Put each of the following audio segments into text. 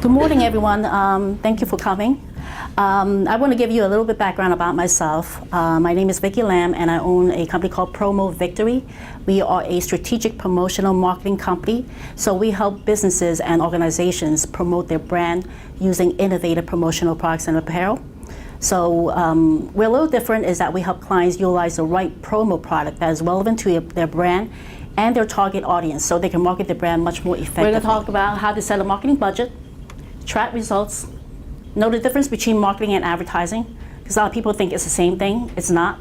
Good morning, everyone. Thank you for coming. I want to give you a little bit background about myself. My name is Vicki and I own a company called Victory. We are a strategic promotional marketing company. So we help businesses and organizations promote their brand using innovative promotional products and apparel. So we're a little different is that we help clients utilize the right promo product that is relevant to their brand and their target audience so they can market their brand much more effectively. We're going to talk about how to set a marketing budget, track results, know the difference between marketing and advertising, because a lot of people think it's the same thing. It's not.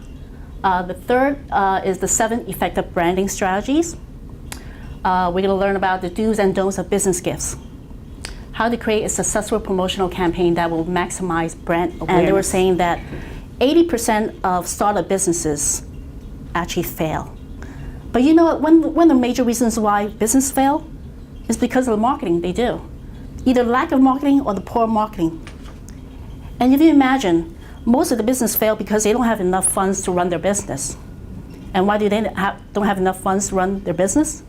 The third is the 7 effective branding strategies. We're going to learn about the do's and don'ts of business gifts, how to create a successful promotional campaign that will maximize brand awareness. And they were saying that 80% of startup businesses actually fail. But you know what? One of the major reasons why business fail is because of the marketing they do. Either lack of marketing or the poor marketing. And if you imagine, most of the business fail because they don't have enough funds to run their business. And why do they don't have enough funds to run their business?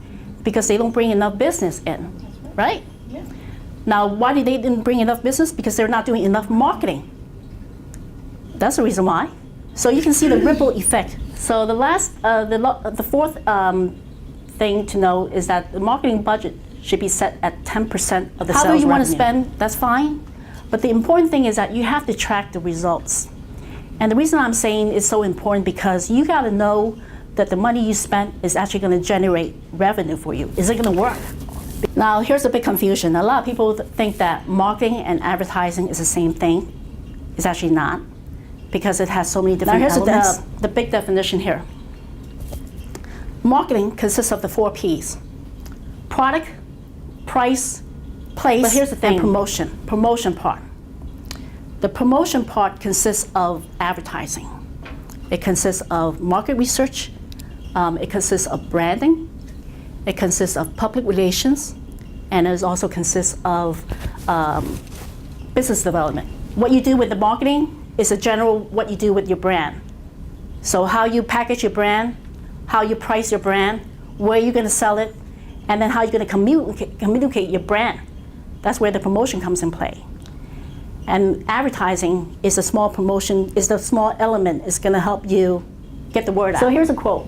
Because they don't bring enough business in, right? Yeah. Now, why did they didn't bring enough business? Because they're not doing enough marketing. That's the reason why. So you can see the ripple effect. So the fourth thing to know is that the marketing budget should be set at 10% of the sales revenue. However you want to spend, that's fine. But the important thing is that you have to track the results. And the reason I'm saying it's so important because you got to know that the money you spent is actually going to generate revenue for you. Is it going to work? Now, here's a big confusion. A lot of people think that marketing and advertising is the same thing. It's actually not, because it has so many different elements. Now, here's the big definition here. Marketing consists of the 4 P's. Product, price, place, but here's the thing, and promotion part. The promotion part consists of advertising. It consists of market research. It consists of branding. It consists of public relations. And it also consists of business development. What you do with the marketing is a general what you do with your brand. So how you package your brand, how you price your brand, where you're going to sell it, and then how you're going to communicate your brand. That's where the promotion comes in play. And advertising is a small promotion, is the small element. It's going to help you get the word out. So here's a quote.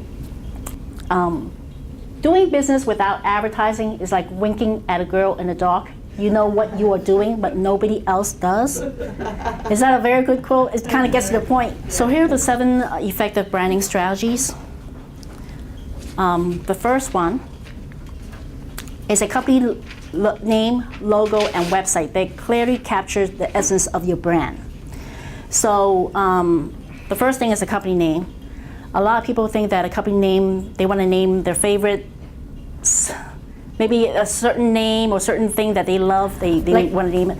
Doing business without advertising is like winking at a girl in the dark. You know what you are doing, but nobody else does. Is that a very good quote? It kind of gets to the point. So here are the 7 effective branding strategies. The first one is a company name, logo, and website. They clearly capture the essence of your brand. So the first thing is a company name. A lot of people think that a company name, they want to name their favorite, maybe a certain name or certain thing that they love, they want to name it.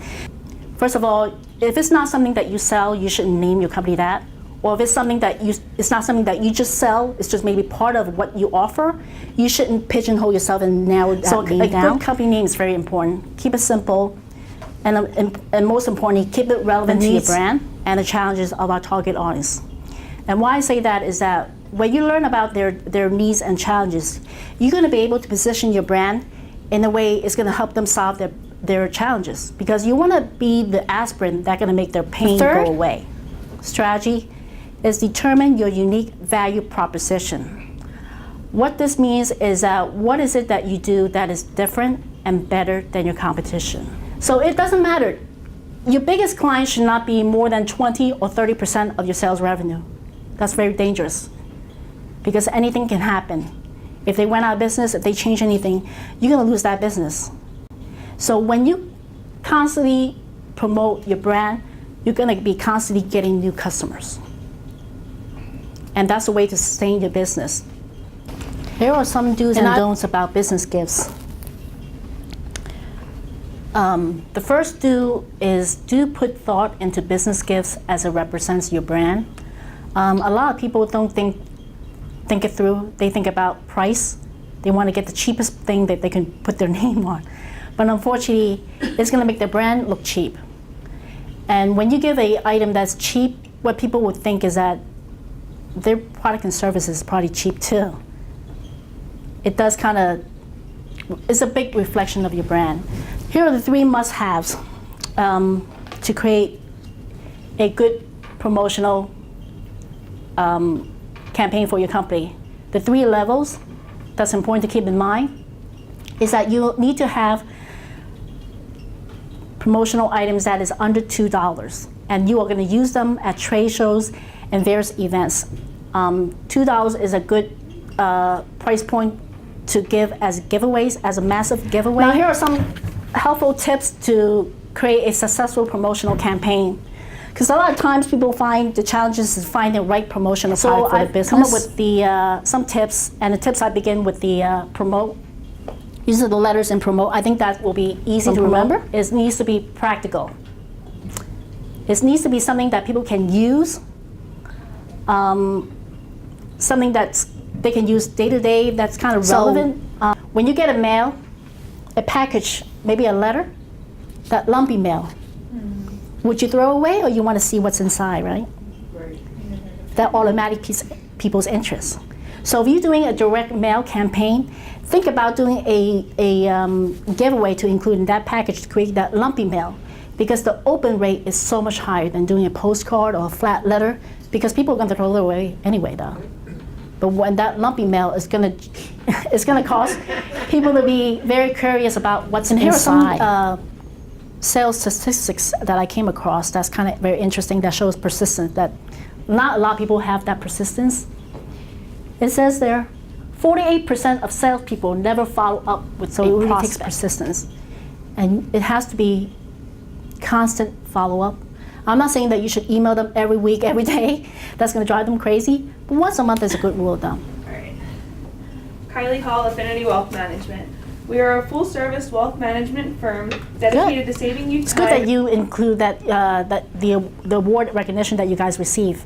First of all, if it's not something that you sell, you shouldn't name your company that. Or if it's something that it's not something that you just sell, it's just maybe part of what you offer, you shouldn't pigeonhole yourself and narrow that name down. So a good company name is very important. Keep it simple, and most importantly, keep it relevant to your brand and the challenges of our target audience. And why I say that is that when you learn about their needs and challenges, you're going to be able to position your brand in a way it's going to help them solve their challenges. Because you want to be the aspirin that's going to make their pain go away. Strategy is determine your unique value proposition. What this means is that what is it that you do that is different and better than your competition? So it doesn't matter. Your biggest client should not be more than 20 or 30% of your sales revenue. That's very dangerous because anything can happen. If they went out of business, if they change anything, you're gonna lose that business. So when you constantly promote your brand, you're gonna be constantly getting new customers. And that's a way to sustain your business. Here are some do's and don'ts about business gifts. The first do is put thought into business gifts as it represents your brand. A lot of people don't think it through. They think about price. They want to get the cheapest thing that they can put their name on. But unfortunately, it's going to make their brand look cheap. And when you give an item that's cheap, what people would think is that their product and service is probably cheap too. It does kind of, it's a big reflection of your brand. Here are the 3 must-haves. to create a good promotional campaign for your company. The 3 levels that's important to keep in mind is that you need to have promotional items that is under $2, and you are going to use them at trade shows and various events. $2 is a good price point to give as giveaways, as a massive giveaway. Now here are some helpful tips to create a successful promotional campaign. Because a lot of times people find the challenges is finding the right promotional product for the business. So I've come up with the, some tips, and the tips I begin with the promote. These are the letters in promote. I think that will be easy to remember. It needs to be practical. It needs to be something that people can use, something that they can use day to day that's kind of relevant. When you get a package, maybe a letter, that lumpy mail, would you throw away, or you want to see what's inside, right? That automatic piques people's interest. So if you're doing a direct mail campaign, think about doing a giveaway to include in that package to create that lumpy mail, because the open rate is so much higher than doing a postcard or a flat letter, because people are going to throw it away anyway, though. But when that lumpy mail is going to, it's going to cause people to be very curious about what's inside. Here are some sales statistics that I came across that's kind of very interesting, that shows persistence, that not a lot of people have that persistence. It says there, 48% of salespeople never follow up with a prospect. It really takes persistence. And it has to be constant follow-up. I'm not saying that you should email them every week, every day. That's going to drive them crazy. But once a month is a good rule of thumb. All right. Kylie Hall, Affinity Wealth Management. We are a full-service wealth management firm dedicated to saving you time. It's good that you include that, the award recognition that you guys receive.